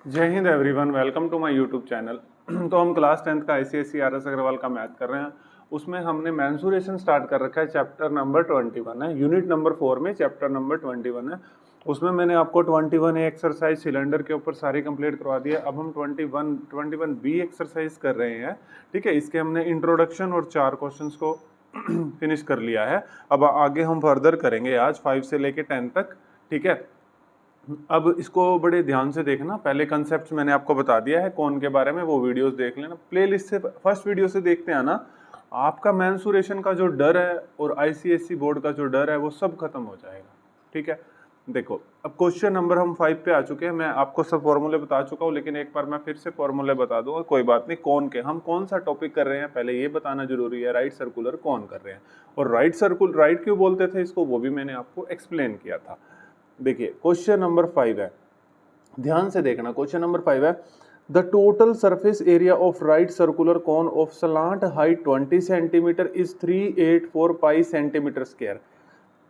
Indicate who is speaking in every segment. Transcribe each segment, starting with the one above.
Speaker 1: जय हिंद everyone, welcome to my YouTube channel. तो हम क्लास 10th का ICSE RS अग्रवाल का मैथ कर रहे हैं। उसमें हमने मेंसुरेशन स्टार्ट कर रखा है, चैप्टर नंबर 21 है, यूनिट नंबर 4 में चैप्टर नंबर 21 है। उसमें मैंने आपको 21A एक्सरसाइज सिलेंडर के ऊपर सारी कंप्लीट करवा दी है। अब हम 21B एक्सरसाइज कर रहे हैं। ठीक है, इसके हमने इंट्रोडक्शन और 4 क्वेश्चंस को फिनिश कर लिया है। अब आगे हम फर्दर करेंगे आज 5 से लेके 10 तक। ठीक है, अब इसको बड़े ध्यान से देखना। पहले कंसेप्ट मैंने आपको बता दिया है कौन के बारे में, वो वीडियोस देख लेना। प्लेलिस्ट से फर्स्ट वीडियो से देखते हैं ना, आपका मेंसुरेशन का जो डर है और ICSE बोर्ड का जो डर है वो सब खत्म हो जाएगा। ठीक है, देखो अब क्वेश्चन नंबर हम 5 पे आ चुके हैं। मैं आपको सब फॉर्मूले बता चुका हूँ, लेकिन एक बार मैं फिर से फॉर्मूले बता दूंगा, कोई बात नहीं। कौन के, हम कौन सा टॉपिक कर रहे हैं पहले ये बताना जरूरी है। राइट सर्कुलर कौन कर रहे हैं, और राइट क्यों बोलते थे इसको, वो भी मैंने आपको एक्सप्लेन किया था। देखिए क्वेश्चन नंबर 5 है, ध्यान से देखना। क्वेश्चन नंबर 5 है, the total surface area of right circular cone of slant height 20 centimetre is 384 pi centimetre square.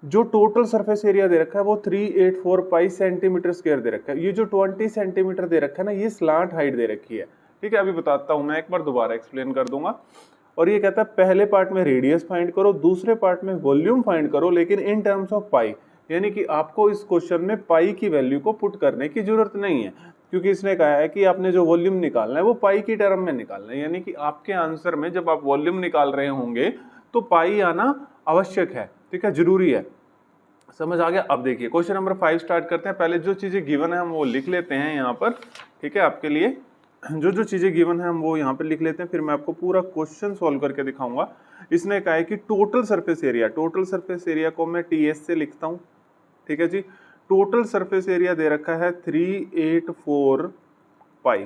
Speaker 1: जो टोटल सरफेस एरिया दे रखा है वो 384 पाई सेंटीमीटर स्क्वायर दे रखा है। ये जो 20 सेंटीमीटर दे रखा है ना, ये स्लांट हाइट दे रखी है। ठीक है, अभी बताता हूं मैं, एक बार दोबारा एक्सप्लेन कर दूंगा। और ये कहता है पहले पार्ट में रेडियस फाइंड करो, दूसरे पार्ट में वॉल्यूम फाइंड करो, लेकिन इन टर्म्स ऑफ पाई। यानी कि आपको इस क्वेश्चन में पाई की वैल्यू को पुट करने की जरूरत नहीं है, क्योंकि इसने कहा है कि आपने जो वॉल्यूम निकालना है वो पाई की टर्म में निकालना है। यानी कि आपके आंसर में जब आप वॉल्यूम निकाल रहे होंगे तो पाई आना आवश्यक है। ठीक है, जरूरी है। समझ आ गया। अब देखिए क्वेश्चन नंबर 5 स्टार्ट करते हैं। पहले जो चीजें गिवन है हम वो लिख लेते हैं यहाँ पर। ठीक है, आपके लिए जो चीजें गिवन है हम वो यहाँ पे लिख लेते हैं, फिर मैं आपको पूरा क्वेश्चन सॉल्व करके दिखाऊंगा। इसने कहा है कि टोटल सरफेस एरिया को मैं TS से लिखता हूँ। ठीक है जी, टोटल सरफेस एरिया दे रखा है 384 पाई,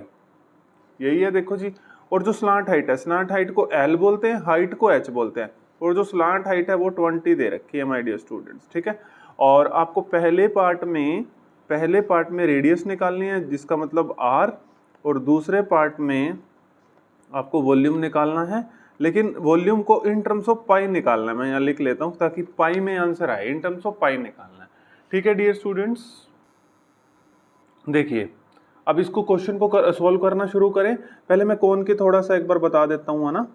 Speaker 1: यही है देखो जी। और जो स्लांट हाइट है, स्लांट हाइट को L बोलते हैं, हाइट को H बोलते हैं, और जो स्लांट हाइट है वो 20 दे रखी है माय डियर स्टूडेंट्स। ठीक है, और आपको पहले पार्ट में रेडियस निकालनी है जिसका मतलब R, और दूसरे पार्ट में आपको वॉल्यूम निकालना है, लेकिन वॉल्यूम को इन टर्म्स ऑफ पाई निकालना है। मैं यहाँ लिख लेता हूँ ताकि पाई में आंसर आए, इन टर्म्स ऑफ पाई निकालना है। ठीक है डियर स्टूडेंट्स, देखिए अब इसको क्वेश्चन को सॉल्व करना शुरू करें। पहले मैं कौन की थोड़ा सा एक बार बता देता हूँ, है ना।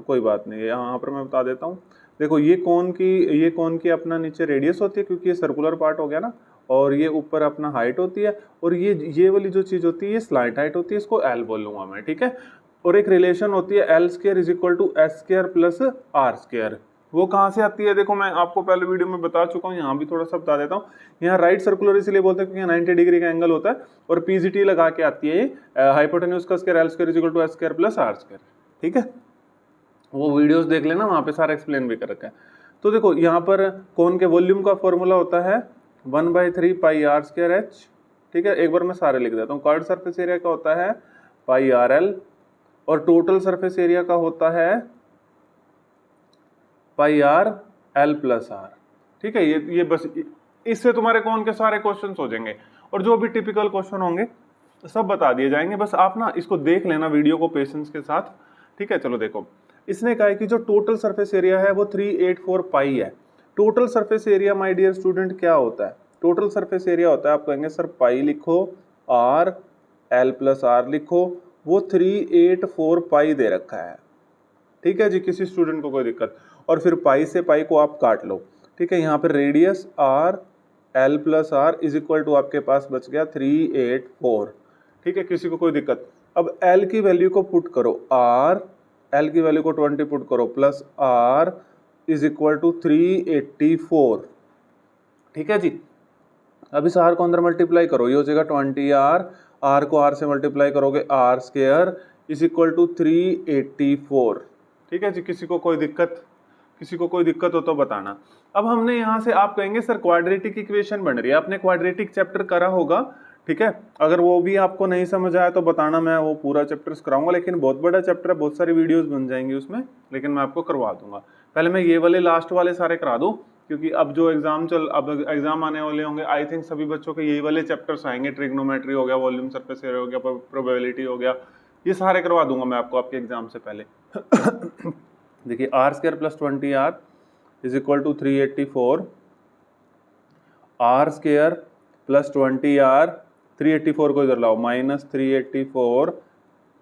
Speaker 1: कोई बात नहीं, यहाँ पर मैं बता देता हूँ। देखो ये कौन की अपना नीचे रेडियस होती है, क्योंकि ये सर्कुलर पार्ट हो गया ना, और ये ऊपर अपना हाइट होती है, और ये वाली जो चीज होती है ये स्लाइट हाइट होती है, इसको L बोल लूंगा मैं। ठीक है, और एक रिलेशन होती है L square is equal to S square plus R square. वो कहाँ से आती है, देखो मैं आपको पहले वीडियो में बता चुका हूँ, यहाँ भी थोड़ा सा बता देता हूँ। यहाँ राइट सर्कुलर इसलिए बोलते हैं क्योंकि 90 डिग्री का एंगल होता है, और PGT लगा के आती है हाइपोटेन्यूज का square L square is equal to S square plus R square. ठीक है, वो वीडियोस देख लेना, वहां पे सारा एक्सप्लेन भी कर रखा है। तो देखो यहाँ पर कौन के वॉल्यूम का फॉर्मूला होता है 1/3 पाई R स्क्वायर H। ठीक है, एक बार मैं सारे लिख देता हूँ। कर्व्ड सरफेस एरिया का होता है पाई RL, और टोटल सरफेस एरिया का होता है पाई R L प्लस R। ठीक है, ये बस इससे तुम्हारे कौन के सारे क्वेश्चंस हो जाएंगे, और जो भी टिपिकल क्वेश्चन होंगे सब बता दिए जाएंगे। बस आप ना इसको देख लेना वीडियो को पेशेंस के साथ। ठीक है, चलो देखो, इसने कहा है कि जो टोटल सरफेस एरिया है वो 384 पाई है। Total surface area my dear student क्या होता है, टोटल सरफेस एरिया होता है, आप कहेंगे सर पाई लिखो, R L प्लस R लिखो, वो 384 पाई दे रखा है। ठीक है जी, किसी स्टूडेंट को कोई दिक्कत, और फिर पाई से पाई को आप काट लो। ठीक है, यहाँ पर radius R L plus R is equal to आपके पास बच गया 384। ठीक है, किसी को कोई दिक्कत। अब L की वैल्यू को पुट करो, L की वैल्यू को 20 पुट करो, plus R is equal to 384। ठीक है जी, अब इस R को अंदर मल्टीप्लाई करो, ये हो जाएगा 20R, R को R से मल्टीप्लाई करोगे R square is equal to 384। ठीक है जी, किसी को कोई दिक्कत हो तो बताना। अब हमने यहाँ से, आप कहेंगे सर क्वाड्रेटिक इक्वेशन बन रही है, आपने क्वाड्रेटिक चैप्टर करा होगा। ठीक है, अगर वो भी आपको नहीं समझ आया तो बताना, मैं वो पूरा चैप्टर कराऊंगा, लेकिन बहुत बड़ा चैप्टर है, बहुत सारी वीडियोस बन जाएंगी उसमें, लेकिन मैं आपको करवा दूंगा। पहले मैं ये वाले लास्ट वाले सारे करा दूं, क्योंकि अब जो अब एग्जाम आने वाले होंगे, आई थिंक सभी बच्चों के यही वाले चैप्टर्स आएंगे। ट्रिग्नोमेट्री हो गया, वॉल्यूम सरफेस एरिया हो गया, प्रोबेबिलिटी हो गया, ये सारे करवा दूंगा मैं आपको आपके एग्जाम से पहले। देखिए R square plus 20R is equal to 384, R square plus 20R 384 को इधर लाओ, -384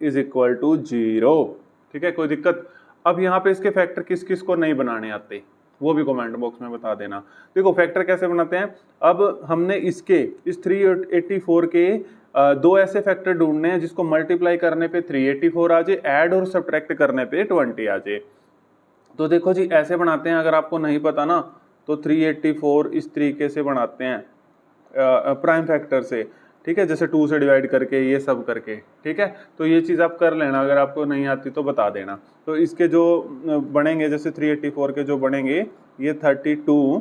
Speaker 1: इज इक्वल टू 0। ठीक है, कोई दिक्कत? अब यहाँ पे इसके फैक्टर किस किस को नहीं बनाने आते वो भी कमेंट बॉक्स में बता देना। देखो फैक्टर कैसे बनाते हैं, अब हमने इस 384 के दो ऐसे फैक्टर ढूंढने हैं जिसको मल्टीप्लाई करने पे 384 आ जाए, ऐड और सब्ट्रैक्ट करने पे 20 आ जाए। तो देखो जी ऐसे बनाते हैं, अगर आपको नहीं पता ना तो 384 इस तरीके से बनाते हैं प्राइम फैक्टर से। ठीक है, जैसे 2 से डिवाइड करके ये सब करके। ठीक है, तो ये चीज़ आप कर लेना, अगर आपको नहीं आती तो बता देना। तो इसके जो बनेंगे, जैसे 384 के जो बनेंगे ये 32,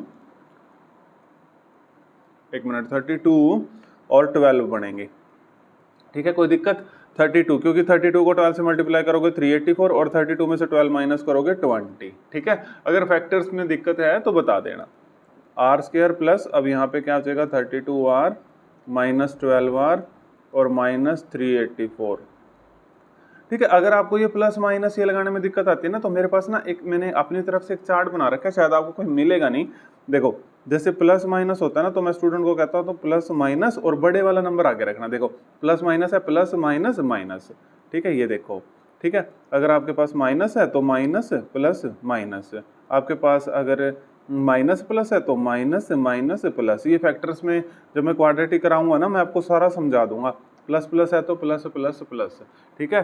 Speaker 1: एक मिनट, 32 और 12 बनेंगे। ठीक है, कोई दिक्कत? 32, क्योंकि 32 को 12 से मल्टीप्लाई करोगे 384 और 32 में से 12 माइनस करोगे 20। ठीक है, अगर फैक्टर्स में दिक्कत है तो बता देना। आर स्क्वायर प्लस, अब यहाँ पे क्या हो जाएगा, 32r माइनस 12r और माइनस 384। ठीक है, अगर आपको ये प्लस माइनस ये लगाने में दिक्कत आती है ना, तो मेरे पास ना एक मैंने अपनी तरफ से एक चार्ट बना रखा है, शायद आपको कोई मिलेगा नहीं। देखो जैसे प्लस माइनस होता है ना, तो मैं स्टूडेंट को कहता हूँ तो प्लस माइनस और बड़े वाला नंबर आगे रखना। देखो प्लस माइनस है, प्लस माइनस माइनस। ठीक है, ये देखो। ठीक है, अगर आपके पास माइनस है तो माइनस प्लस माइनस, आपके पास अगर माइनस प्लस है तो माइनस माइनस प्लस। ये फैक्टर्स में जब मैं क्वाड्रेटिक कराऊंगा ना, मैं आपको सारा समझा दूंगा। प्लस प्लस है तो प्लस प्लस प्लस। ठीक है,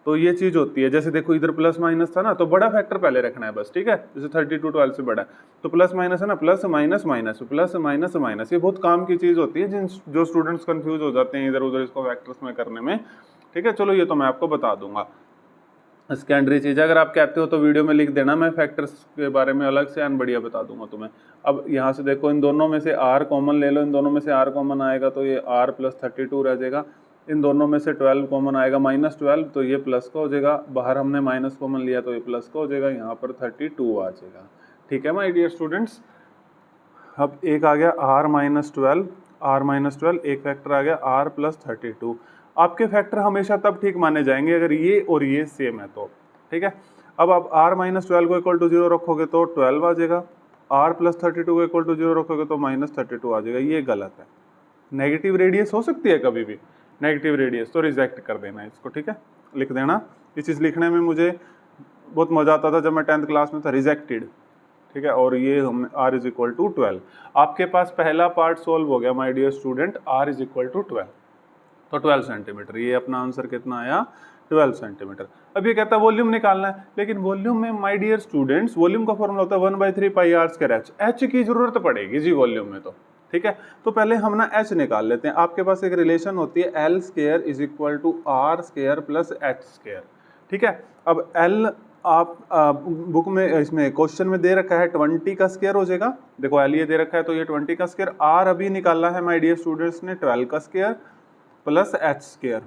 Speaker 1: तो ये चीज होती है। जैसे देखो इधर प्लस माइनस था ना, तो बड़ा फैक्टर पहले रखना है बस। ठीक है, जैसे 32 12 से बड़ा है तो प्लस माइनस है ना, plus minus minus plus minus minus. ये बहुत काम की चीज होती है, जो स्टूडेंट्स कंफ्यूज हो जाते हैं इधर उधर इसको फैक्टर्स में करने में। ठीक है, चलो ये तो मैं आपको बता दूंगा। सेकेंडरी चीज अगर आप कहते हो तो वीडियो में लिख देना, मैं फैक्टर्स के बारे में अलग से एंड बढ़िया बता दूंगा तुम्हें। अब यहाँ से देखो, इन दोनों में से r कॉमन ले लो, इन दोनों में से r कॉमन आएगा तो ये r प्लस 32 रह जाएगा। इन दोनों में से 12 कॉमन आएगा, -12, तो ये प्लस का हो जाएगा। बाहर हमने माइनस कॉमन लिया तो ये प्लस का हो जाएगा, यहाँ पर 32 आ जाएगा। ठीक है माय डियर स्टूडेंट्स, अब एक आ गया r माइनस 12, एक फैक्टर आ गया r प्लस 32। आपके फैक्टर हमेशा तब ठीक माने जाएंगे अगर ये और ये सेम है तो। ठीक है, अब आप r माइनस 12 को इक्वल टू 0 रखोगे तो 12 आ जाएगा, r प्लस 32 को इक्वल टू 0 रखोगे तो माइनस 32 आ जाएगा। ये गलत है, नेगेटिव रेडियस हो सकती है कभी भी, नेगेटिव रेडियस तो रिजेक्ट कर देना इसको। ठीक है, लिख देना। ये चीज़ लिखने में मुझे बहुत मज़ा आता था जब मैं 10th क्लास में था, रिजेक्टेड। ठीक है, और ये हम r इज इक्वल टू 12। आपके पास पहला पार्ट सोल्व हो गया my dear student, r is equal to 12, तो 12 सेंटीमीटर। ये अपना आंसर कितना आया, 12 सेंटीमीटर। अब ये कहता है वॉल्यूम निकालना है, लेकिन वॉल्यूम में माय डियर स्टूडेंट्स वॉल्यूम का फॉर्मूला होता है 1/3 pi r square h। h की जरूरत पड़ेगी जी वॉल्यूम में तो। ठीक है, तो पहले हम ना h निकाल लेते हैं। आपके पास एक रिलेशन होती है l square is equal to r square plus h square. ठीक है, अब l आप बुक में इसमें क्वेश्चन में दे रखा है 20 का स्क्वायर हो जाएगा। देखो l ये दे रखा है तो ये 20 का स्क्वायर, r अभी निकालना है माय डियर स्टूडेंट्स ने 12 का स्क्वायर प्लस h स्क्वायर।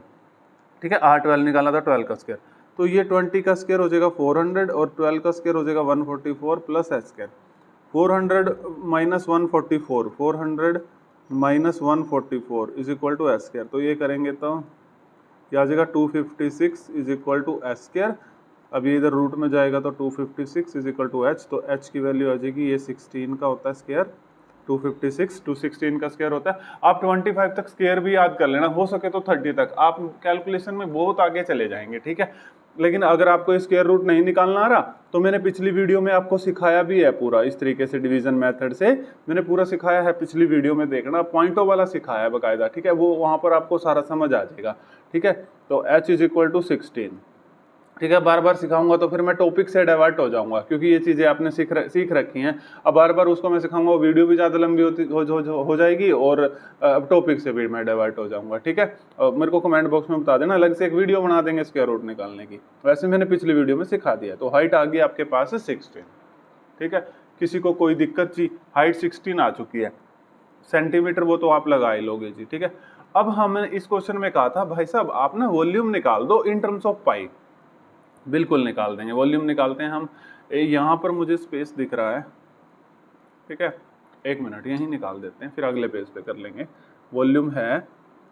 Speaker 1: ठीक है, r 12 निकाला था 12 का स्क्वायर, तो ये 20 का स्क्वायर हो जाएगा 400 और 12 का स्क्वायर हो जाएगा 144 plus h square. 400 minus 144, 400 minus 144 is equal to h square. तो ये करेंगे तो क्या आ जाएगा 256 is equal to h square. अब ये इधर रूट में जाएगा तो 256 इज इक्वल टू h, तो h की वैल्यू आ जाएगी, ये 16 का होता है स्क्वायर, 256 216 का स्क्वायर होता है। आप 25 तक स्क्वायर भी याद कर लेना, हो सके तो 30 तक, आप कैलकुलेशन में बहुत आगे चले जाएंगे। ठीक है, लेकिन अगर आपको स्क्वायर रूट नहीं निकालना आ रहा तो मैंने पिछली वीडियो में आपको सिखाया भी है पूरा इस तरीके से, डिवीजन मेथड से मैंने पूरा सिखाया है, पिछली वीडियो में देखना, पॉइंटों वाला सिखाया है बकायदा। ठीक है, वो वहां पर आपको सारा समझ आ जाएगा। ठीक है, तो h इज इक्वल टू 16। ठीक है, बार बार सिखाऊंगा तो फिर मैं टॉपिक से डाइवर्ट हो जाऊंगा, क्योंकि ये चीज़ें आपने सीख रखी हैं। अब बार बार उसको मैं सिखाऊंगा, वीडियो भी ज़्यादा लंबी हो जाएगी और टॉपिक से भी मैं डाइवर्ट हो जाऊंगा। ठीक है, मेरे को कमेंट बॉक्स में बता देना, अलग से एक वीडियो बना देंगे स्क्वायर रूट निकालने की। वैसे मैंने पिछली वीडियो में सिखा दिया। तो हाइट आ गई आपके पास 16। ठीक है, किसी को कोई दिक्कत जी, हाइट 16 आ चुकी है, सेंटीमीटर वो तो आप लगा ही लोगे जी। ठीक है, अब हमने इस क्वेश्चन में कहा था भाई साहब आप ना वॉल्यूम निकाल दो इन टर्म्स ऑफ पाई। बिल्कुल निकाल देंगे, वॉल्यूम निकालते हैं हम। यहाँ पर मुझे स्पेस दिख रहा है। ठीक है, एक मिनट, यहीं निकाल देते हैं, फिर अगले पेज पे कर लेंगे। वॉल्यूम है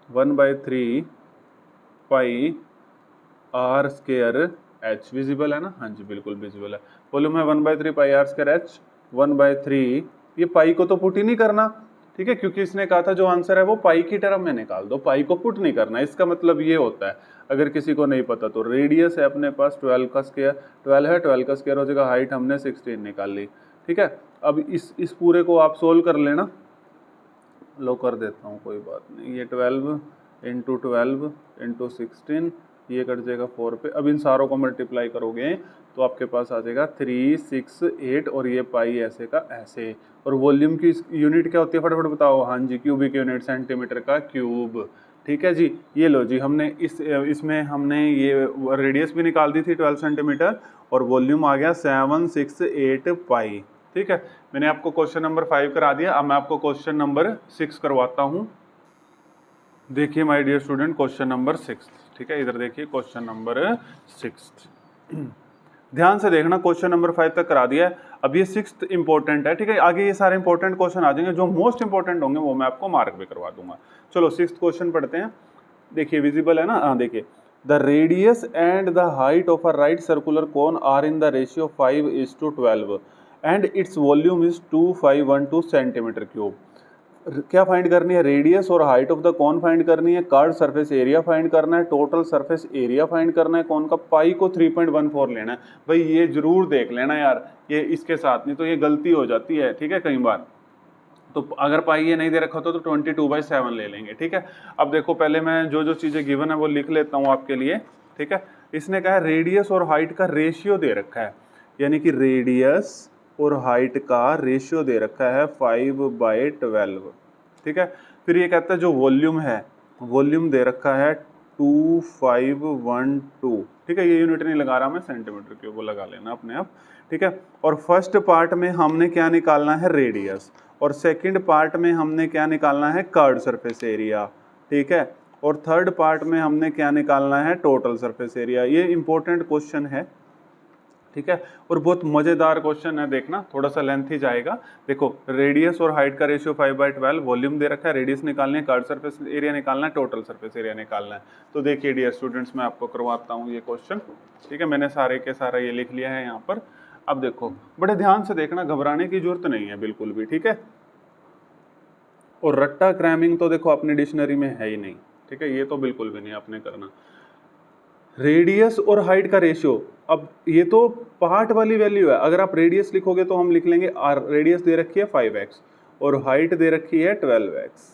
Speaker 1: 1/3 pi r square h, visible है ना? हाँ जी बिल्कुल विजिबल है। वॉल्यूम है 1/3 पाई r स्क्वायर h, 1/3, ये पाई को तो पुट ही नहीं करना, ठीक है, क्योंकि इसने कहा था जो आंसर है वो पाई की टर्म में निकाल दो, पाई को पुट नहीं करना। इसका मतलब ये होता है, अगर किसी को नहीं पता तो रेडियस है अपने पास 12 का स्क्वायर, 12 है, 12 का स्क्वायर हो जाएगा, हाइट हमने 16 निकाल ली। ठीक है, अब इस पूरे को आप सोल्व कर लेना, लो कर देता हूँ, कोई बात नहीं। ये 12 इंटू 12 इंटू 16, ये कट जाएगा 4 पे। अब इन सारों को मल्टीप्लाई करोगे तो आपके पास आ जाएगा 368, और ये पाई ऐसे का ऐसे। और वॉल्यूम की यूनिट क्या होती है फटाफट बताओ। हाँ जी, क्यूबिक यूनिट, सेंटीमीटर का क्यूब। ठीक है जी, ये लो जी, हमने इसमें हमने ये रेडियस भी निकाल दी थी 12 सेंटीमीटर, और वॉल्यूम आ गया 768 पाई। ठीक है, मैंने आपको क्वेश्चन नंबर 5 करा दिया। अब मैं आपको क्वेश्चन नंबर 6 करवाता हूँ। देखिए my dear student, question number 6। ठीक है, इधर देखिए क्वेश्चन नंबर 6, ध्यान से देखना। क्वेश्चन नंबर 5 तक करा दिया है, अब ये 6th इंपॉर्टेंट है। ठीक है, आगे ये सारे इंपॉर्टेंट क्वेश्चन आ जाएंगे, जो मोस्ट इंपॉर्टेंट होंगे वो मैं आपको मार्क भी करवा दूंगा। चलो 6th क्वेश्चन पढ़ते हैं। देखिए विजिबल है ना, हाँ देखिए, the radius and the height of a right circular cone are in the ratio 5:12 and its volume is 2512 centimetre cube. क्या फाइंड करनी है? रेडियस और height of the cone find करनी है, कार्ड सरफेस एरिया फाइंड करना है, total surface area find करना है, कौन का पाई को 3.14 लेना है। भाई ये जरूर देख लेना यार, ये इसके साथ, नहीं तो ये गलती हो जाती है। ठीक है, कई बार तो अगर पाई ये नहीं दे रखा तो 22/7 ले लेंगे। ठीक है, अब देखो पहले मैं जो जो चीज़ें गिवन है वो लिख लेता हूँ आपके लिए। ठीक है, इसने कहा है रेडियस और हाइट का रेशियो दे रखा है, यानी कि रेडियस और हाइट का रेशियो दे रखा है 5/12। ठीक है, फिर ये कहता है जो वॉल्यूम है, वॉल्यूम दे रखा है 2512। ठीक है, ये यूनिट नहीं लगा रहा मैं, सेंटीमीटर क्यूब लगा लेना अपने आप। ठीक है, और फर्स्ट पार्ट में हमने क्या निकालना है? रेडियस, और सेकंड पार्ट में हमने क्या निकालना है? Curved surface area. ठीक है, और थर्ड पार्ट में हमने क्या निकालना है? Total surface area. ये इंपॉर्टेंट क्वेश्चन है। ठीक है, और बहुत मजेदार क्वेश्चन है, देखना थोड़ा सा लेंथ ही जाएगा। देखो रेडियस और हाइट का रेशियो 5/12, वॉल्यूम दे रखा है, रेडियस निकालने है, कर्व्ड सरफेस एरिया निकालना है, टोटल सरफेस एरिया निकालना है। तो देखिए डियर स्टूडेंट्स, मैं आपको करवाता हूँ ये क्वेश्चन। ठीक है, मैंने सारे के सारा ये लिख लिया है यहाँ पर। अब देखो बड़े ध्यान से देखना, घबराने की जरूरत नहीं है बिल्कुल भी। ठीक है, और रट्टा क्रैमिंग तो देखो अपनी डिक्शनरी में है ही नहीं। ठीक है, ये तो बिल्कुल भी नहीं आपने करना। रेडियस और हाइट का रेशियो, अब ये तो पार्ट वाली वैल्यू है। अगर आप रेडियस लिखोगे तो हम लिख लेंगे रेडियस दे रखी है 5x और हाइट दे रखी है 12x।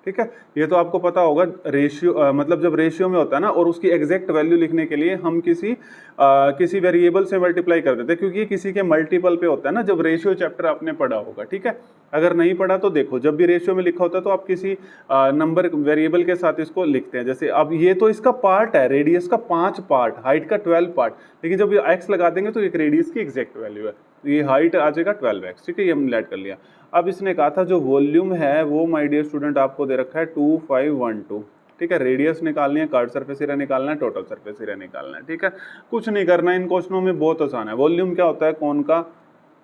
Speaker 1: ठीक है, ये तो आपको पता होगा। रेशियो मतलब जब रेशियो में होता है ना, और उसकी एग्जैक्ट वैल्यू लिखने के लिए हम किसी वेरिएबल से मल्टीप्लाई कर देते हैं, क्योंकि ये किसी के मल्टीपल पे होता है ना। जब रेशियो चैप्टर आपने पढ़ा होगा, ठीक है, अगर नहीं पढ़ा तो देखो, जब भी रेशियो में लिखा होता है तो आप किसी नंबर वेरिएबल के साथ इसको लिखते हैं। जैसे अब ये तो इसका पार्ट है, रेडियस का 5 पार्ट, हाइट का 12 पार्ट, लेकिन जब ये x लगा देंगे तो एक रेडियस की एग्जैक्ट वैल्यू है, ये हाइट आ जाएगा 12x। ठीक है, ये हमने ऐड कर लिया। अब इसने कहा था जो वॉल्यूम है वो माय डियर स्टूडेंट आपको दे रखा है 2512। ठीक है, रेडियस निकालनी है, कर्व्ड सरफेस एरिया निकालना है, टोटल सरफेस एरिया निकालना है। ठीक है, कुछ नहीं करना इन क्वेश्चनों में, बहुत आसान है। वॉल्यूम क्या होता है कौन का?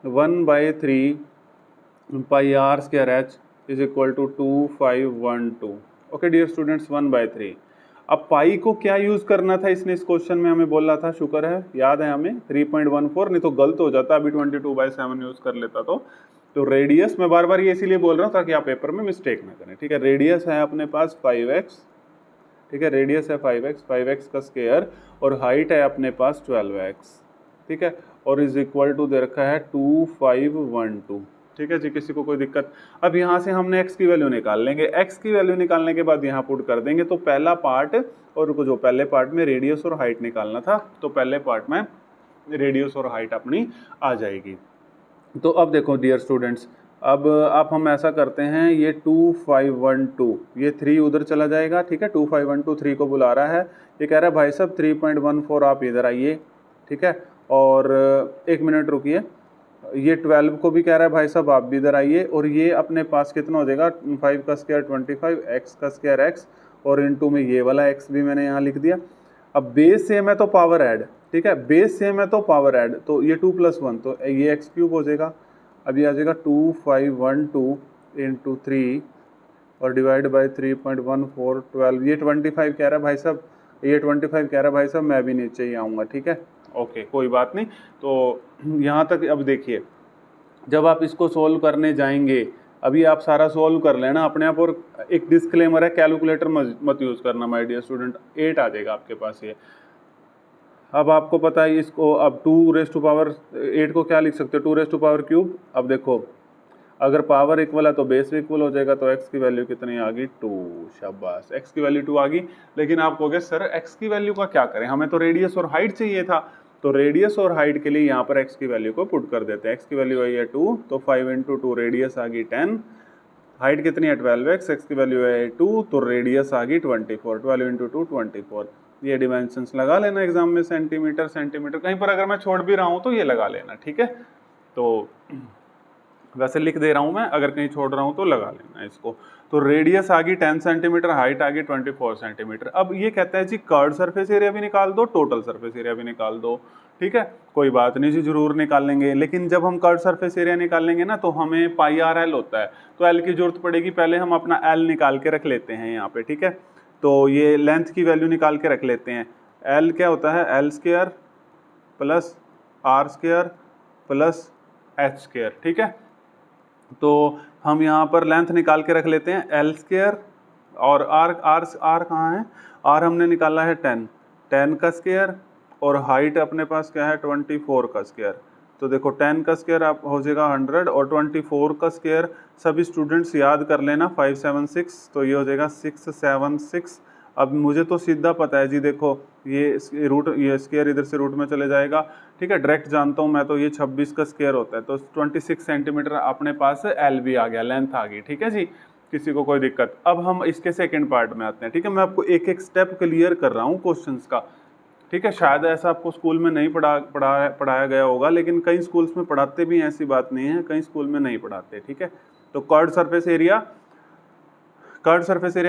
Speaker 1: 1/3 pi r square h is equal to 2512। Okay dear students, 1/3। अब पाई को क्या यूज करना था इसने इस क्वेश्चन में हमें बोला था, शुक्र है याद है हमें, 3.14, नहीं तो गलत हो जाता, अभी 22/7 यूज कर लेता तो रेडियस, मैं बार बार ये इसीलिए बोल रहा हूँ ताकि आप पेपर में मिस्टेक ना करें। ठीक है, रेडियस है अपने पास 5x। ठीक है, रेडियस है 5x का स्क्वायर, और हाइट है अपने पास 12x। ठीक है, और इज इक्वल टू दे रखा है 2512। ठीक है जी, किसी को कोई दिक्कत? अब यहाँ से हमने x की वैल्यू निकाल लेंगे। x की वैल्यू निकालने के बाद यहाँ पुट कर देंगे, तो पहला पार्ट, और जो पहले पार्ट में रेडियस और हाइट निकालना था, तो पहले पार्ट में रेडियस और हाइट अपनी आ जाएगी। तो अब देखो डियर स्टूडेंट्स, अब आप हम ऐसा करते हैं, ये 2512, ये 3 उधर चला जाएगा। ठीक है, 2512 3 को बुला रहा है, ये कह रहा है भाई साहब 3.14 आप इधर आइए। ठीक है, और 1 मिनट रुकिए, ये 12 को भी कह रहा है भाई साहब आप भी इधर आइए, और ये अपने पास कितना हो जाएगा? 5 का स्क्वायर 25, x का स्क्वायर x, और इनटू में ये वाला x भी मैंने यहाँ लिख दिया। अब बेस सेम है तो पावर ऐड। ठीक है, बेस सेम है तो पावर ऐड, तो ये 2 + 1 तो ये x क्यूब हो जाएगा। अब ये आ जाएगा 2512 इंटू 3 और डिवाइड बाई 3.14 12। ये 25 कह रहा है भाई साहब, ये 25 कह रहा है भाई साहब, मैं भी नीचे ही आऊँगा। ठीक है, ओके कोई बात नहीं। तो यहाँ तक अब देखिए, जब आप इसको सोल्व करने जाएंगे अभी आप सारा सॉल्व कर लेना अपने आप। और एक डिस्क्लेमर है, कैलकुलेटर मत यूज़ करना माय डियर स्टूडेंट, 8 आ जाएगा आपके पास ये। अब आपको पता है इसको, अब 2⁻8 को क्या लिख सकते हो, 2⁻³ अब देखो अगर पावर इक्वल है तो बेस भी इक्वल हो जाएगा, तो x की वैल्यू कितनी आ गई 2। शाबाश, x की वैल्यू 2 आ गई। लेकिन आप कहोगे सर x की वैल्यू का क्या करें, हमें तो रेडियस और हाइट चाहिए था। तो रेडियस और हाइट के लिए यहाँ पर x की वैल्यू को पुट कर देते हैं। x की वैल्यू आई है 2, तो 5 × 2 रेडियस आ गई 10, हाइट कितनी है 12x, x की वैल्यू है 2 तो रेडियस आ गई 24, 12 × 2 24। ये डिमेंशंस लगा लेना एग्जाम में, सेंटीमीटर सेंटीमीटर, कहीं पर अगर मैं छोड़ भी रहा हूँ तो ये लगा लेना, ठीक है। तो वैसे लिख दे रहा हूं मैं, अगर कहीं छोड़ रहा हूं तो लगा लेना इसको। तो रेडियस आ गई 10 सेंटीमीटर, हाइट आ गई 24 सेंटीमीटर। अब ये कहता है जी कर्व्ड सरफेस एरिया भी निकाल दो, टोटल सरफेस एरिया भी निकाल दो, ठीक है। कोई बात नहीं जी, जरूर निकालेंगे, लेकिन जब हम कर्व्ड सरफेस एरिया निकालेंगे ना तो हमें πr/l होता है, तो l की जरूरत पड़ेगी। पहले हम अपना l निकाल के रख लेते हैं यहाँ पे, ठीक है। तो ये लेंथ की वैल्यू निकाल के रख लेते हैं। l क्या होता है, l² plus r² plus h², ठीक है। तो हम यहाँ पर लेंथ निकाल के रख लेते हैं l², और r कहाँ है, r हमने निकाला है 10 का स्क्वायर, और हाइट अपने पास क्या है 24 का स्क्वायर। तो देखो 10 का स्क्वायर आप हो जाएगा 100, और 24 का स्क्वायर सभी स्टूडेंट्स याद कर लेना 576, तो ये हो जाएगा 676। अब मुझे तो सीधा पता है जी, देखो ये रूट, ये स्क्वायर इधर से रूट में चले जाएगा, ठीक है। डायरेक्ट जानता हूँ मैं तो ये 26 का स्क्वायर होता है, तो 26 सेंटीमीटर अपने पास एल भी आ गया, लेंथ आ गई, ठीक है जी, किसी को कोई दिक्कत। अब हम इसके सेकंड पार्ट में आते हैं, ठीक है। मैं आपको एक एक स्टेप क्लियर कर रहा हूँ क्वेश्चंस का, ठीक है। शायद ऐसा आपको स्कूल में नहीं पढ़ाया गया होगा, लेकिन कई स्कूल्स में पढ़ाते भी हैं, ऐसी बात नहीं है, कई स्कूल में नहीं पढ़ाते, ठीक है। तो कर्व्ड सरफेस एरिया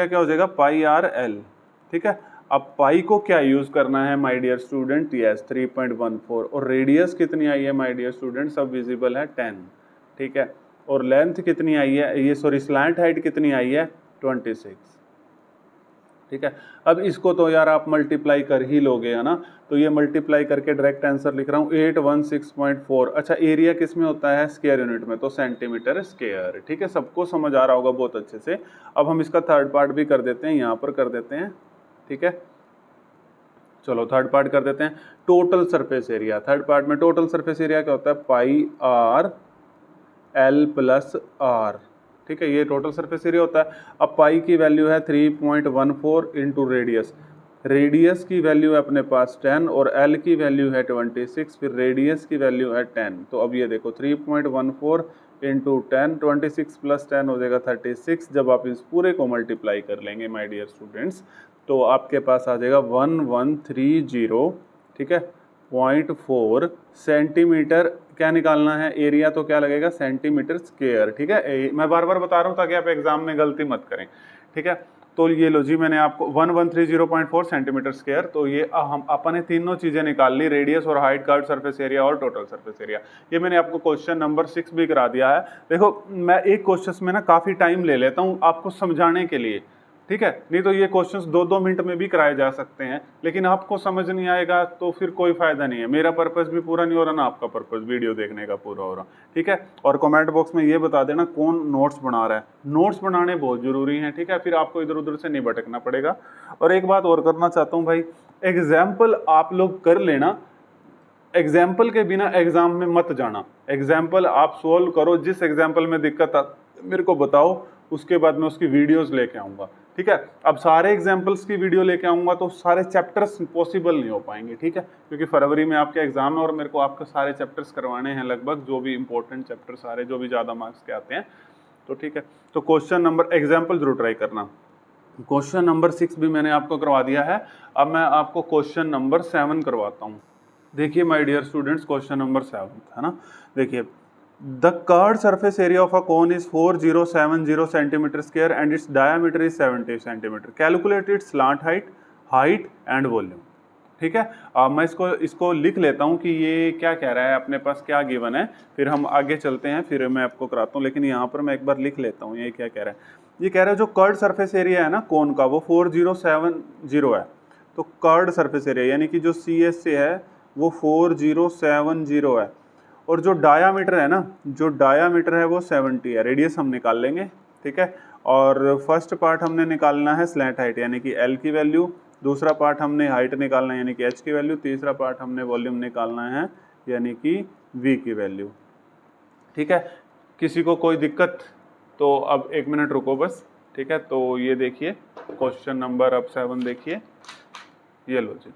Speaker 1: क्या हो जाएगा πr/l, ठीक है। अब पाई को क्या यूज करना है माय डियर स्टूडेंट, यस 3.14, और रेडियस कितनी आई है माय डियर स्टूडेंट, सब विजिबल है 10, ठीक है। और लेंथ कितनी आई है, ये सॉरी स्लैंट हाइट कितनी आई है 26, ठीक है। अब इसको तो यार आप मल्टीप्लाई कर ही लोगे, है ना। तो ये मल्टीप्लाई करके डायरेक्ट आंसर लिख रहा हूँ 816.4। अच्छा, एरिया किस में होता है, स्क्वायर यूनिट में, तो सेंटीमीटर स्क्वायर, ठीक है। सबको समझ आ रहा होगा बहुत अच्छे से। अब हम इसका थर्ड पार्ट भी कर देते हैं, यहाँ पर कर देते हैं, ठीक है। चलो थर्ड पार्ट कर देते हैं, total surface area. Third part में टोटल सरफेस एरिया क्या होता है, πr/l + r, ठीक है। ये टोटल सरफेस एरिया होता है। अब पाई की वैल्यू है 3.14 इंटू रेडियस, रेडियस की वैल्यू है अपने पास 10, और एल की वैल्यू है 26, फिर रेडियस की वैल्यू है 10। तो अब ये देखो 3.14 इंटू 10, 26 + 10 हो जाएगा 36। जब आप इस पूरे को मल्टीप्लाई कर लेंगे माय डियर स्टूडेंट्स, तो आपके पास आ जाएगा 1130, ठीक है, 0.4 सेंटीमीटर। क्या निकालना है, एरिया तो क्या लगेगा सेंटीमीटर स्क्वायर, ठीक है। मैं बार बार बता रहा हूँ ताकि आप एग्जाम में गलती मत करें, ठीक है। तो ये लो जी, मैंने आपको 1130.4 सेंटीमीटर स्क्वायर। तो ये हम अपन ने तीनों चीजें निकाल ली, रेडियस और हाइट, कर्व्ड सरफेस एरिया और टोटल सरफेस एरिया। ये मैंने आपको क्वेश्चन नंबर 6 भी करा दिया है। देखो मैं एक क्वेश्चन में ना काफी टाइम ले लेता हूँ आपको समझाने के लिए, ठीक है। नहीं तो ये क्वेश्चंस 2-2 मिनट में भी कराए जा सकते हैं, लेकिन आपको समझ नहीं आएगा तो फिर कोई फायदा नहीं है। मेरा पर्पस भी पूरा नहीं हो रहा ना आपका पर्पस वीडियो देखने का पूरा हो रहा, ठीक है। और कमेंट बॉक्स में ये बता देना कौन नोट्स बना रहा है, नोट्स बनाने बहुत जरूरी हैं, ठीक है। फिर आपको इधर उधर से नहीं भटकना पड़ेगा। और एक बात और करना चाहता हूँ भाई, एग्जाम्पल आप लोग कर लेना, एग्जाम्पल के बिना एग्जाम में मत जाना। एग्जाम्पल आप सोल्व करो, जिस एग्जाम्पल में दिक्कत आ मेरे को बताओ, उसके बाद मैं उसकी वीडियोस लेके आऊँगा, ठीक है। अब सारे एग्जाम्पल्स की वीडियो लेके आऊँगा तो सारे चैप्टर्स पॉसिबल नहीं हो पाएंगे, ठीक है, क्योंकि फरवरी में आपके एग्जाम है और मेरे को आपके सारे चैप्टर्स करवाने हैं लगभग, जो भी इंपॉर्टेंट चैप्टर सारे, जो भी ज़्यादा मार्क्स के आते हैं, तो ठीक है। तो क्वेश्चन नंबर एग्जाम्पल जरूर ट्राई करना। क्वेश्चन नंबर 6 भी मैंने आपको करवा दिया है। अब मैं आपको क्वेश्चन नंबर 7 करवाता हूँ। देखिए my dear students, question number 7 है ना। देखिए, the curved surface area of a cone is 4070 centimetre square and its diameter is 70 centimetre. Calculate its slant height and volume, ठीक है। मैं इसको लिख लेता हूँ कि ये क्या कह रहा है, अपने पास क्या गिवन है, फिर हम आगे चलते हैं, फिर मैं आपको कराता हूँ। लेकिन यहाँ पर मैं एक बार लिख लेता हूँ ये क्या कह रहा है। ये कह रहा है जो कर्व्ड सरफेस एरिया है ना कोन का, वो 4070 है। तो कर्व्ड सरफेस एरिया यानी कि जो CSA है वो 4070 है, और जो डायामीटर है ना, जो डायामीटर है वो 70 है, रेडियस हम निकाल लेंगे, ठीक है। और फर्स्ट पार्ट हमने निकालना है स्लैंट हाइट यानी कि एल की वैल्यू, दूसरा पार्ट हमने हाइट निकालना है यानी कि एच की वैल्यू, तीसरा पार्ट हमने वॉल्यूम निकालना है यानी कि वी की वैल्यू, ठीक है। किसी को कोई दिक्कत तो अब 1 मिनट रुको बस, ठीक है। तो ये देखिए क्वेश्चन नंबर अब 7 देखिए, ये लो जी,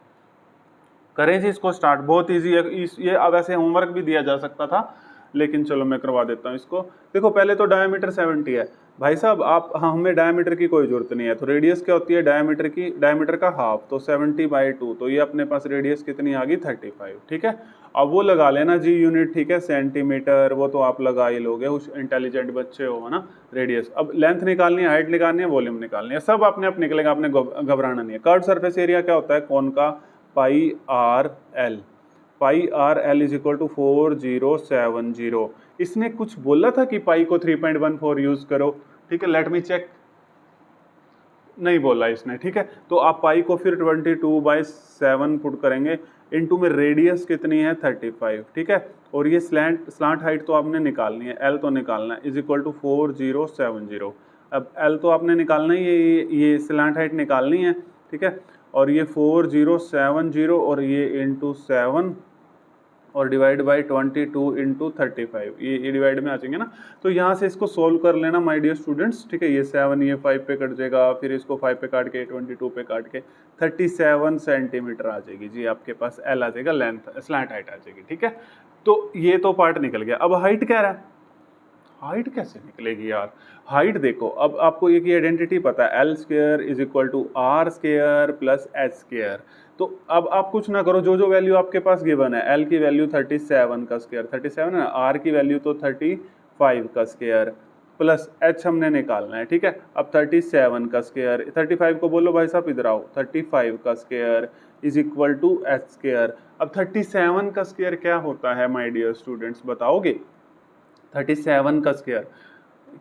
Speaker 1: करें जी इसको स्टार्ट। बहुत इजी है ये, अब ऐसे होमवर्क भी दिया जा सकता था लेकिन चलो मैं करवा देता हूँ इसको। देखो पहले तो डायमीटर 70 है भाई साहब, आप हाँ, हमें डायमीटर की कोई जरूरत नहीं है। तो रेडियस क्या होती है डायमीटर की, डायमीटर का हाफ, तो 70/2, तो ये अपने पास रेडियस कितनी आ गई 35, ठीक है। अब वो लगा लेना जी यूनिट, ठीक है, सेंटीमीटर, वो तो आप लगा ही लोगे, उस इंटेलिजेंट बच्चे हो, है ना। रेडियस, अब लेंथ निकालनी है, हाइट निकालनी है, वॉल्यूम निकालनी है, सब अपने आप निकलेगा, आपने घबराना नहीं है। कर्व सरफेस एरिया क्या होता है कौन का, pi R L, pi R L is equal to 4070। इसने कुछ बोला था कि पाई को 3.14 यूज करो, ठीक है, लेट मी चेक, नहीं बोला इसने, ठीक है। तो आप पाई को फिर 22/7 पुट करेंगे, इनटू में रेडियस कितनी है 35, ठीक है। और ये स्लांट हाइट तो आपने निकालनी है, एल तो निकालना है, इज इक्वल टू 4070। अब एल तो आपने निकालना ही है, ये स्लांट हाइट निकालनी है, ठीक है। और ये 4070 और ये इंटू 7 और डिवाइड बाई 22 इंटू 35, ये डिवाइड में आ जाएंगे ना। तो यहाँ से इसको सोल्व कर लेना माय डियर स्टूडेंट्स, ठीक है। ये 7 ये 5 पे कट जाएगा, फिर इसको 5 पे काट के 22 पे काट के 37 सेंटीमीटर आ जाएगी जी आपके पास, एल आ जाएगा, लेंथ स्लैंट हाइट आ जाएगी, ठीक है। तो ये तो पार्ट निकल गया। अब हाइट कह रहा है, हाइट कैसे निकलेगी यार। हाइट देखो, अब आपको एक आइडेंटिटी पता है, L square is equal to R square plus H square. तो अब आप कुछ ना करो, जो जो वैल्यू आपके पास गिवन है, एल की वैल्यू 37 का स्क्वायर, 37 है ना, आर की वैल्यू तो 35 का स्क्वायर, प्लस एच हमने निकालना है, ठीक है। अब 37 का स्क्वायर, 35 को बोलो भाई साहब इधर आओ, 35 का square is equal to H square. अब 37 का स्क्वायर क्या होता है माय डियर स्टूडेंट्स, बताओगे 37 का स्क्वायर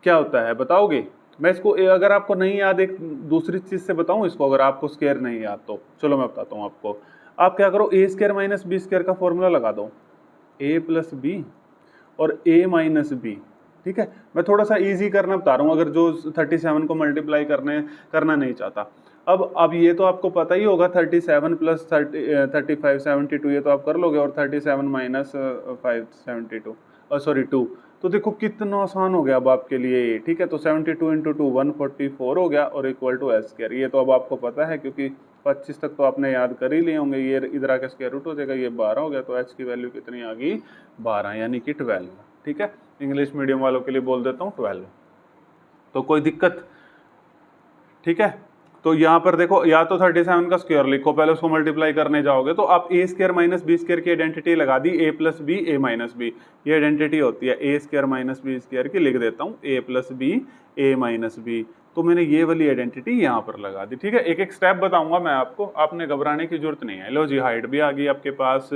Speaker 1: क्या होता है बताओगे। मैं इसको अगर आपको नहीं याद, एक दूसरी चीज से बताऊं इसको, अगर आपको स्क्वायर नहीं याद तो चलो मैं बताता हूं आपको। आप क्या करो, ए स्क्वायर माइनस बी स्क्वायर का फॉर्मूला लगा दो, ए प्लस बी और ए माइनस बी, ठीक है। मैं थोड़ा सा इजी करना बता रहा हूँ, अगर जो 37 को मल्टीप्लाई करना नहीं चाहता। अब ये तो आपको पता ही होगा, 37 प्लस 35 72, ये तो आप कर लोगे, और 37 माइनस 5 72, सॉरी 2। तो देखो कितना आसान हो गया अब आपके लिए ये, ठीक है। तो 72 इंटू 2 144 हो गया, और इक्वल टू एच स्क्वायर, ये तो अब आपको पता है क्योंकि 25 तक तो आपने याद कर ही लिए होंगे। ये इधर आके स्क्वायर रूट हो जाएगा, ये 12 हो गया, तो एच की वैल्यू कितनी आ गई 12 यानी कि 12, ठीक है। इंग्लिश मीडियम वालों के लिए बोल देता हूँ 12। तो कोई दिक्कत, ठीक है। तो यहाँ पर देखो, या तो 37 का स्क्वायर लिखो, पहले उसको मल्टीप्लाई करने जाओगे तो आप ए स्क्वायर माइनस बी स्क्वायर की आइडेंटिटी लगा दी, ए प्लस बी ए माइनस बी, ये आइडेंटिटी होती है ए स्क्वायर माइनस बी स्क्वायर की, लिख देता हूँ ए प्लस बी ए माइनस बी। तो मैंने ये वाली आइडेंटिटी यहाँ पर लगा दी, ठीक है। एक एक स्टेप बताऊंगा मैं आपको, आपने घबराने की जरूरत नहीं है। लो जी, हाइट भी आ गई आपके पास,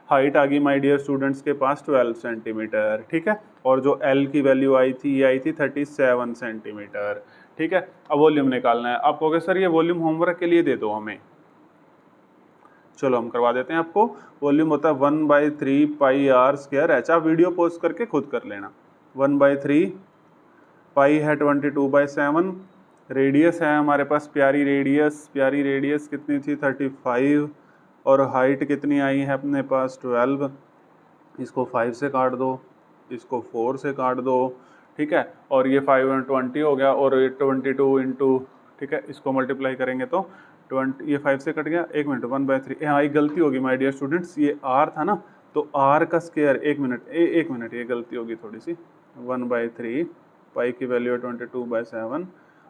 Speaker 1: हाइट आ गई माय डियर स्टूडेंट्स के पास 12 सेंटीमीटर, ठीक है। और जो एल की वैल्यू आई थी, ये आई थी 37 सेंटीमीटर, ठीक है। अब वॉल्यूम निकालना है। आप कहोगे सर ये वॉल्यूम होमवर्क के लिए दे दो हमें, चलो हम करवा देते हैं आपको। वॉल्यूम होता है 1/3 पाई आर स्क्वायर एच, आप वीडियो पॉज करके खुद कर लेना। 1/3 पाई है 22/7, रेडियस है हमारे पास, प्यारी रेडियस कितनी थी 35, और हाइट कितनी आई है अपने पास 12। इसको 5 से काट दो, इसको 4 से काट दो, ठीक है। और ये 5 और 20 हो गया, और 22 इंटू, ठीक है, इसको मल्टीप्लाई करेंगे तो 20, ये 5 से कट गया, 1 मिनट 1/3, यहाँ एक गलती होगी माय डियर स्टूडेंट्स, ये आर था ना, तो आर का स्क्वायर, एक मिनट ये गलती होगी थोड़ी सी, 1/3 पाई की वैल्यू 22/7,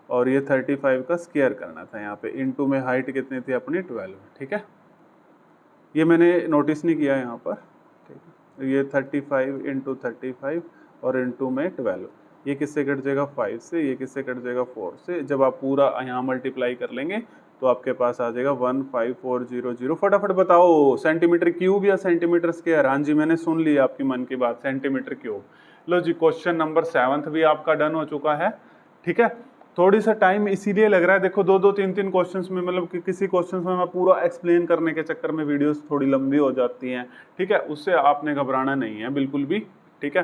Speaker 1: और ये 35 का स्क्वायर करना था यहाँ पे, इनटू में हाइट कितनी थी अपनी 12, ठीक है। ये मैंने नोटिस नहीं किया यहाँ पर, ठीक है। ये 35 इंटू 35 और इंटू में 12, ये किससे कट जाएगा 5 से, ये किससे कट जाएगा 4 से। जब आप पूरा यहाँ मल्टीप्लाई कर लेंगे तो आपके पास आ जाएगा 15400। फटाफट बताओ सेंटीमीटर क्यूब या सेंटीमीटर स्क्वायर। हाँ जी, मैंने सुन ली आपकी मन की बात, सेंटीमीटर क्यूब। लो जी, क्वेश्चन नंबर 7 भी आपका डन हो चुका है, ठीक है। थोड़ी सा टाइम इसीलिए लग रहा है, देखो दो दो तीन तीन क्वेश्चंस में, मतलब कि किसी क्वेश्चंस में मैं पूरा एक्सप्लेन करने के चक्कर में वीडियोस थोड़ी लंबी हो जाती हैं, ठीक है, उससे आपने घबराना नहीं है बिल्कुल भी, ठीक है।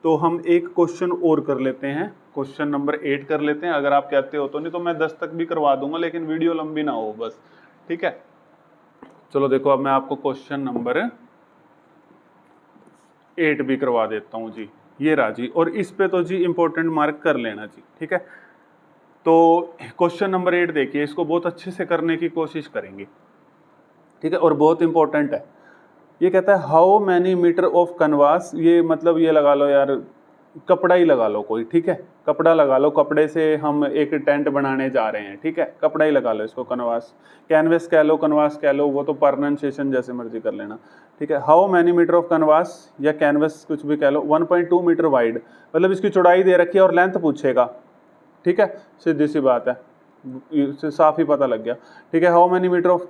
Speaker 1: तो हम एक क्वेश्चन और कर लेते हैं, क्वेश्चन नंबर 8 कर लेते हैं, अगर आप कहते हो तो, नहीं तो मैं 10 तक भी करवा दूंगा, लेकिन वीडियो लंबी ना हो बस, ठीक है। चलो देखो, अब मैं आपको क्वेश्चन नंबर 8 भी करवा देता हूँ जी, ये रहा जी, और इस पे तो जी इंपॉर्टेंट मार्क कर लेना जी, ठीक है। तो क्वेश्चन नंबर 8 देखिए, इसको बहुत अच्छे से करने की कोशिश करेंगे, ठीक है, और बहुत इंपॉर्टेंट है। ये कहता है how many metre of Kanwas, ये मतलब ये लगा लो यार, कपड़ा ही लगा लो कोई, ठीक है, कपड़ा लगा लो, कपड़े से हम एक टेंट बनाने जा रहे हैं, ठीक है, कपड़ा ही लगा लो इसको, कनवास, कैनवस कह लो, कनवास कह लो, वो तो प्रोनाउंसिएशन जैसे मर्जी कर लेना, ठीक है। How many metre of Kanwas या कैनवस कुछ भी कह लो, 1.2 मीटर वाइड, मतलब इसकी चौड़ाई दे रखी है और लेंथ पूछेगा, ठीक है, सीधी सी बात है, इससे साफ ही पता लग गया, ठीक है। हाउ मैनी मीटर ऑफ,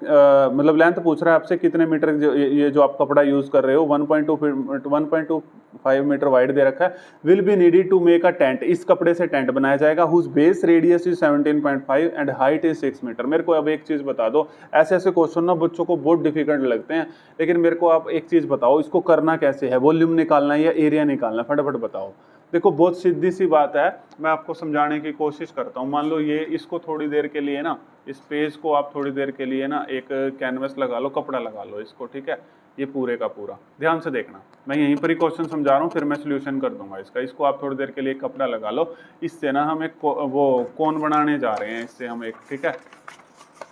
Speaker 1: मतलब लेंथ पूछ रहा है आपसे, कितने मीटर ये जो आप कपड़ा यूज कर रहे हो, 1.25 मीटर वाइड दे रखा है, will be needed to make a tent, इस कपड़े से टेंट बनाया जाएगा, whose base radius is 17.5 and height is 6 metre. मेरे को अब एक चीज बता दो, ऐसे ऐसे क्वेश्चन ना बच्चों को बहुत डिफिकल्ट लगते हैं, लेकिन मेरे को आप एक चीज बताओ, इसको करना कैसे है, वॉल्यूम निकालना है या एरिया निकालना है, फटाफट बताओ। देखो बहुत सीधी सी बात है, मैं आपको समझाने की कोशिश करता हूँ। मान लो ये, इसको थोड़ी देर के लिए ना, इस पेज को आप थोड़ी देर के लिए ना एक कैनवस लगा लो, कपड़ा लगा लो इसको, ठीक है, ये पूरे का पूरा ध्यान से देखना, मैं यहीं पर ही क्वेश्चन समझा रहा हूँ, फिर मैं सोल्यूशन कर दूंगा इसका। इसको आप थोड़ी देर के लिए कपड़ा लगा लो, इससे ना हम एक वो कोन बनाने जा रहे हैं, इससे हम एक, ठीक है,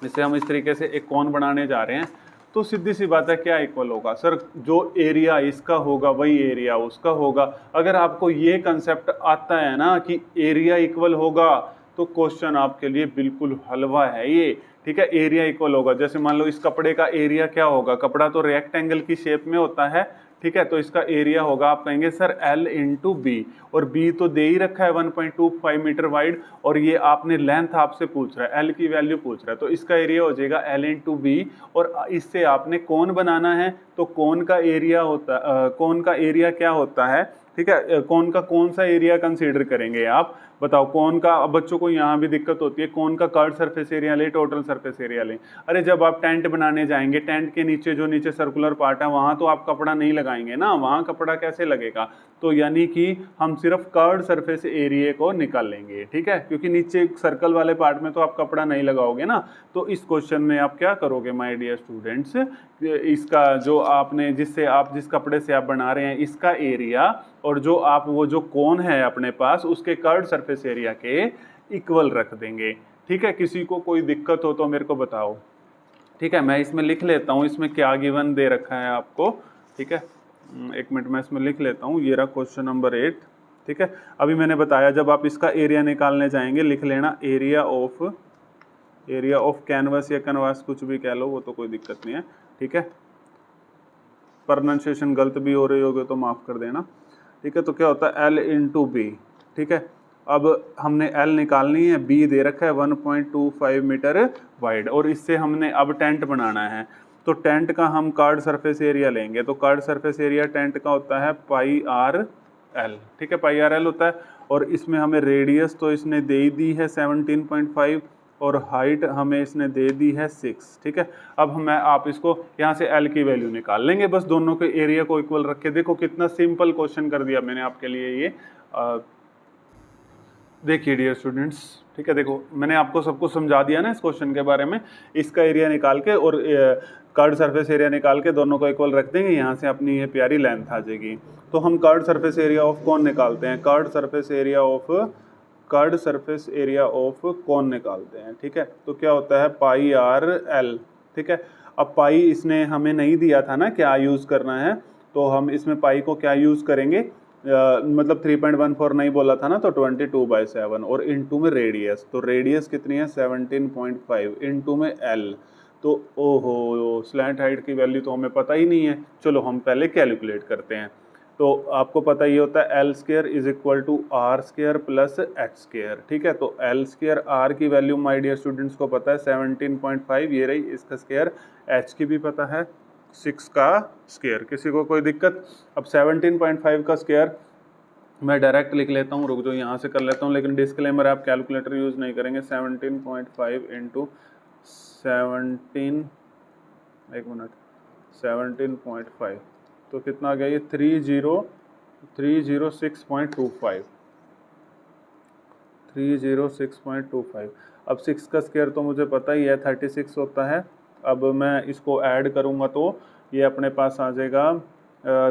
Speaker 1: इससे हम इस तरीके से एक कोन बनाने जा रहे हैं। तो सीधी सी बात है, क्या इक्वल होगा सर, जो एरिया इसका होगा वही एरिया उसका होगा। अगर आपको ये कंसेप्ट आता है ना कि एरिया इक्वल होगा, तो क्वेश्चन आपके लिए बिल्कुल हलवा है ये, ठीक है। एरिया इक्वल होगा, जैसे मान लो इस कपड़े का एरिया क्या होगा, कपड़ा तो रेक्टेंगल की शेप में होता है, ठीक है, तो इसका एरिया होगा, आप कहेंगे सर L इंटू बी, और बी तो दे ही रखा है 1.25 मीटर वाइड, और ये आपने लेंथ आपसे पूछ रहा है, L की वैल्यू पूछ रहा है, तो इसका एरिया हो जाएगा L इंटू बी, और इससे आपने कोन बनाना है, तो कोन का एरिया होता, कोन का एरिया क्या होता है, ठीक है, कोन का कौन सा एरिया कंसीडर करेंगे आप बताओ। कोन का, अब बच्चों को यहाँ भी दिक्कत होती है, कोन का कर्व सरफेस एरिया ले, टोटल सरफेस एरिया ले। अरे जब आप टेंट बनाने जाएंगे, टेंट के नीचे जो नीचे सर्कुलर पार्ट है, वहां तो आप कपड़ा नहीं लगाएंगे ना, वहां कपड़ा कैसे लगेगा, तो यानी कि हम सिर्फ कर्व सरफेस एरिया को निकाल लेंगे, ठीक है, क्योंकि नीचे सर्कल वाले पार्ट में तो आप कपड़ा नहीं लगाओगे ना। तो इस क्वेश्चन में आप क्या करोगे माय डियर स्टूडेंट्स, इसका जो आपने, जिससे आप, जिस कपड़े से आप बना रहे हैं, इसका एरिया, और जो आप वो जो कोन है अपने पास, उसके कर्व सरफेस एरिया के इक्वल रख देंगे, ठीक है। किसी को कोई दिक्कत हो तो मेरे को बताओ, ठीक है। मैं इसमें लिख लेता हूँ, इसमें क्या गिवन दे रखा है आपको, ठीक है, एक मिनट मैं इसमें लिख लेता हूँ, ये रहा क्वेश्चन नंबर 8, ठीक है। अभी मैंने बताया, जब आप इसका एरिया निकालने जाएंगे, लिख लेना एरिया ऑफ कैनवस या कैनवास, कुछ भी कह लो, वो तो कोई दिक्कत नहीं है, ठीक है। प्रोनाउंसिएशन गलत भी हो रही होगी तो माफ़ कर देना, ठीक है। तो क्या होता है L इंटू बी, ठीक है। अब हमने L निकालनी है, B दे रखा है 1.25 मीटर वाइड, और इससे हमने अब टेंट बनाना है, तो टेंट का हम कार्ड सरफेस एरिया लेंगे, तो कार्ड सरफेस एरिया टेंट का होता है पाई आर एल, ठीक है, पाई आर एल होता है। और इसमें हमें रेडियस तो इसने दे ही दी है 17.5, और हाइट हमें इसने दे दी है 6, ठीक है। अब मैं आप इसको यहाँ से L की वैल्यू निकाल लेंगे, बस दोनों के एरिया को इक्वल रख के। देखो कितना सिंपल क्वेश्चन कर दिया मैंने आपके लिए ये। देखिए डियर स्टूडेंट्स, ठीक है, देखो मैंने आपको सब कुछ समझा दिया ना इस क्वेश्चन के बारे में। इसका एरिया निकाल के और कर्व सरफेस एरिया निकाल के दोनों को इक्वल रख देंगे, यहाँ से अपनी ये प्यारी लेंथ आ जाएगी। तो हम कर्व सरफेस एरिया ऑफ कौन निकालते हैं, कर्व सरफेस एरिया ऑफ कौन निकालते हैं, ठीक है। तो क्या होता है पाई आर एल, ठीक है। अब पाई इसने हमें नहीं दिया था ना क्या यूज़ करना है, तो हम इसमें पाई को क्या यूज़ करेंगे, मतलब 3.14 नहीं बोला था ना, तो 22/7, और इनटू में रेडियस, तो रेडियस कितनी है 17.5, इनटू में एल, तो ओहो स्लैंट हाइट की वैल्यू तो हमें पता ही नहीं है। चलो हम पहले कैलकुलेट करते हैं। तो आपको पता ही होता है L² is equal to R² plus H², ठीक है। तो L² R की वैल्यू माय डियर स्टूडेंट्स को पता है 17.5, ये रही, इसका स्क्वायर, H की भी पता है 6 का स्क्वायर। किसी को कोई दिक्कत, अब 17.5 का स्क्वायर मैं डायरेक्ट लिख लेता हूँ, रुक जाओ यहाँ से कर लेता हूँ, लेकिन डिस्क्लेमर आप कैलकुलेटर यूज़ नहीं करेंगे। 17.5 इंटू 17, एक मिनट, 17.5 तो कितना आ गया ये 306.25, 306.25। अब 6 का स्क्वायर तो मुझे पता ही है 36 होता है। अब मैं इसको ऐड करूँगा तो ये अपने पास आ जाएगा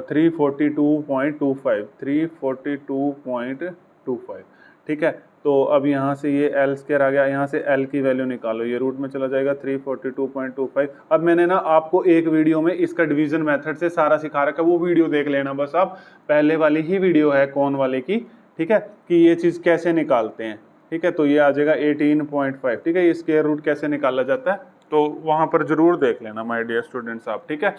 Speaker 1: 342.25, 342.25, ठीक है। तो अब यहाँ से ये एल स्क्वायर आ गया, यहाँ से एल की वैल्यू निकालो, ये रूट में चला जाएगा 342.25। अब मैंने ना आपको एक वीडियो में इसका डिवीजन मेथड से सारा सिखा रखा है, वो वीडियो देख लेना बस आप, पहले वाली ही वीडियो है कौन वाले की, ठीक है, कि ये चीज़ कैसे निकालते हैं, ठीक है। तो ये आ जाएगा 18.5, ठीक है। ये स्क्वायर रूट कैसे निकाला जाता है तो वहाँ पर जरूर देख लेना माय डियर स्टूडेंट्स आप, ठीक है।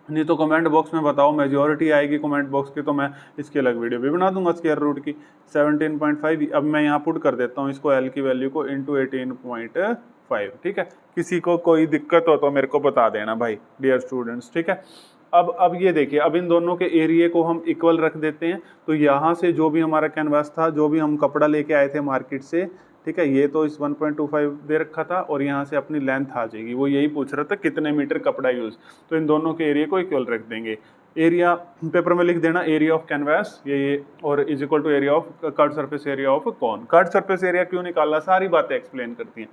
Speaker 1: नहीं तो कमेंट बॉक्स में बताओ, मेजॉरिटी आएगी कमेंट बॉक्स की तो मैं इसकी अलग वीडियो भी बना दूंगा स्क्वायर रूट की। 17.5 अब मैं यहाँ पुट कर देता हूँ इसको, एल की वैल्यू को इंटू 18.5, ठीक है। किसी को कोई दिक्कत हो तो मेरे को बता देना भाई डियर स्टूडेंट्स, ठीक है। अब ये देखिए, अब इन दोनों के एरिया को हम इक्वल रख देते हैं। तो यहाँ से जो भी हमारा कैनवास था, जो भी हम कपड़ा लेके आए थे मार्केट से, ठीक है, ये तो इस 1.25 दे रखा था और यहाँ से अपनी लेंथ आ जाएगी। वो यही पूछ रहा था कितने मीटर कपड़ा यूज, तो इन दोनों के एरिया को इक्वल रख देंगे। एरिया पेपर में लिख देना, एरिया ऑफ कैनवास ये और is equal to area of curved surface area of cone. Curved surface area क्यों निकालना, सारी बातें एक्सप्लेन करती हैं।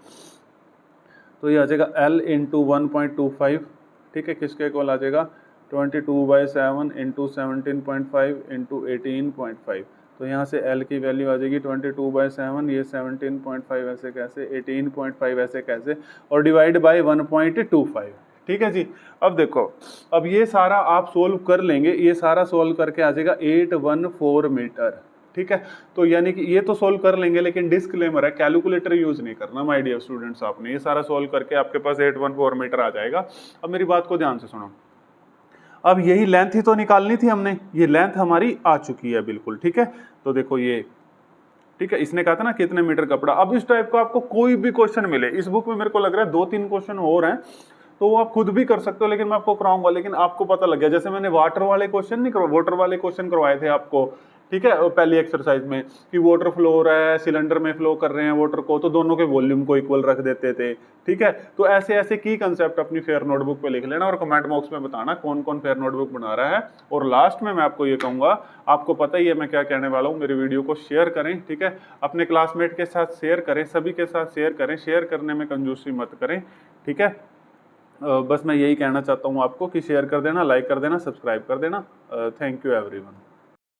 Speaker 1: तो ये आ जाएगा L इंटू 1.25, ठीक है, किसके इक्वल आ जाएगा 22/7 इंटू 17.5 इंटू 18.5। तो यहाँ से L की वैल्यू आ जाएगी 22/7, ये 17.5 ऐसे कैसे, 18.5 ऐसे कैसे, और डिवाइड बाय 1.25, ठीक है जी। अब देखो, अब ये सारा आप सोल्व कर लेंगे, ये सारा सोल्व करके आ जाएगा 814 मीटर, ठीक है। तो यानी कि ये तो सोल्व कर लेंगे, लेकिन डिस्क्लेमर है कैलकुलेटर यूज नहीं करना माय डियर स्टूडेंट्स। आपने ये सारा सोल्व करके आपके पास 814 मीटर आ जाएगा। अब मेरी बात को ध्यान से सुनो, अब यही लेंथ ही तो निकालनी थी हमने, ये लेंथ हमारी आ चुकी है बिल्कुल, ठीक है। तो देखो ये, ठीक है, इसने कहा था ना कितने मीटर कपड़ा। अब इस टाइप का आपको कोई भी क्वेश्चन मिले, इस बुक में मेरे को लग रहा है 2-3 क्वेश्चन और हैं, तो वो आप खुद भी कर सकते हो, लेकिन मैं आपको कराऊंगा। लेकिन आपको पता लग गया, जैसे मैंने वाटर वाले क्वेश्चन नहीं करवाए, वाटर वाले क्वेश्चन करवाए थे आपको, ठीक है, पहली एक्सरसाइज में, कि वाटर फ्लो हो रहा है, सिलेंडर में फ्लो कर रहे हैं वाटर को, तो दोनों के वॉल्यूम को इक्वल रख देते थे, ठीक है। तो ऐसे ऐसे की कंसेप्ट अपनी फेयर नोटबुक पे लिख लेना और कमेंट बॉक्स में बताना कौन कौन फेयर नोटबुक बना रहा है। और लास्ट में मैं आपको ये कहूंगा, आपको पता ही है मैं क्या कहने वाला हूँ, मेरी वीडियो को शेयर करें, ठीक है, अपने क्लासमेट के साथ शेयर करें, सभी के साथ शेयर करें, शेयर करने में कंजूसी मत करें, ठीक है। बस मैं यही कहना चाहता हूँ आपको कि शेयर कर देना, लाइक कर देना, सब्सक्राइब कर देना। Thank you everyone.